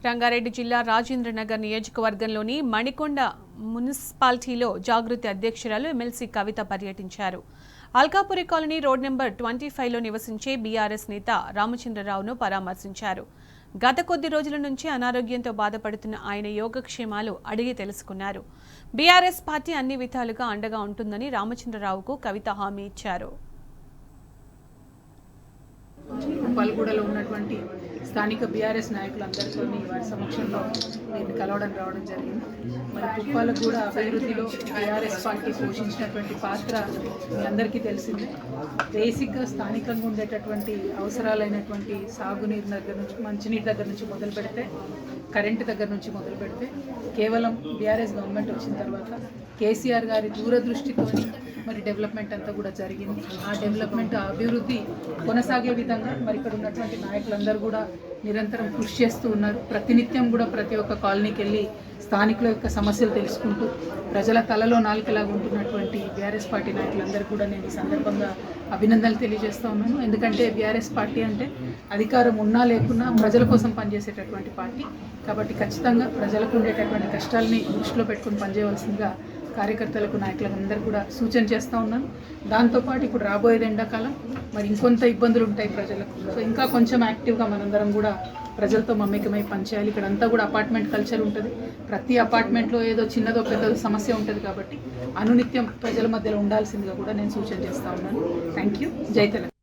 రంగారెడ్డి జిల్లా రాజేంద్రనగర్ నియోజకవర్గంలోని మణికొండ మున్సిపాలిటీలో జాగృతి అధ్యక్షురాలు ఎమ్మెల్సీ కవిత పర్యటించారు. అల్కాపురి కాలనీ రోడ్ నెంబర్ 25లో నివసించే బీఆర్ఎస్ నేత రామచంద్రరావును పరామర్శించారు. గత కొద్ది రోజుల నుంచి అనారోగ్యంతో బాధపడుతున్న ఆయన యోగక్షేమాలు అడిగి తెలుసుకున్నారు. బీఆర్ఎస్ పార్టీ అన్ని విధాలుగా అండగా ఉంటుందని రామచంద్రరావుకు కవిత హామీ ఇచ్చారు. పల్గూడలో ఉన్నటువంటి స్థానిక బీఆర్ఎస్ నాయకులందరితో వారి సమక్షంలో నేను కలవడం రావడం జరిగింది. మరి పుప్పాలగూడ అభివృద్ధిలో బీఆర్ఎస్ పార్టీ పోషించినటువంటి పాత్ర మీ అందరికీ తెలిసిందే. బేసిక్గా స్థానికంగా ఉండేటటువంటి అవసరాలైనటువంటి సాగునీరు దగ్గర నుంచి, మంచినీటి దగ్గర నుంచి మొదలు పెడితే, కరెంటు దగ్గర నుంచి మొదలు పెడితే, కేవలం బీఆర్ఎస్ గవర్నమెంట్ వచ్చిన తర్వాత కేసీఆర్ గారి దూరదృష్టితో మరి డెవలప్మెంట్ అంతా కూడా జరిగింది. ఆ డెవలప్మెంట్, ఆ అభివృద్ధి కొనసాగే విధంగా మరి ఇక్కడ ఉన్నటువంటి నాయకులందరూ కూడా నిరంతరం కృషి చేస్తూ ఉన్నారు. ప్రతినిత్యం కూడా ప్రతి ఒక్క కాలనీకి వెళ్ళి స్థానికుల యొక్క సమస్యలు తెలుసుకుంటూ ప్రజల తలలో నాలుకలాగా ఉంటున్నటువంటి బీఆర్ఎస్ పార్టీ నాయకులందరూ కూడా నేను ఈ సందర్భంగా అభినందనలు తెలియజేస్తూ ఉన్నాను. ఎందుకంటే బీఆర్ఎస్ పార్టీ అంటే అధికారం ఉన్నా లేకున్నా ప్రజల కోసం పనిచేసేటటువంటి పార్టీ. కాబట్టి ఖచ్చితంగా ప్రజలకు ఉండేటటువంటి కష్టాలని దృష్టిలో పెట్టుకుని పనిచేయవలసిందిగా కార్యకర్తలకు, నాయకులకు అందరూ కూడా సూచన చేస్తూ ఉన్నాను. దాంతోపాటు ఇప్పుడు రాబోయేది ఎండాకాలం, మరి ఇంకొంత ఇబ్బందులు ఉంటాయి ప్రజలకు. సో ఇంకా కొంచెం యాక్టివ్గా మనందరం కూడా ప్రజలతో మమేకమై పనిచేయాలి. ఇక్కడ అంతా కూడా అపార్ట్మెంట్ కల్చర్ ఉంటుంది. ప్రతి అపార్ట్మెంట్లో ఏదో చిన్నదో పెద్దదో సమస్య ఉంటుంది. కాబట్టి అనునిత్యం ప్రజల మధ్యలో ఉండాల్సిందిగా కూడా నేను సూచన చేస్తూ ఉన్నాను. Thank you. జై తెలంగాణ.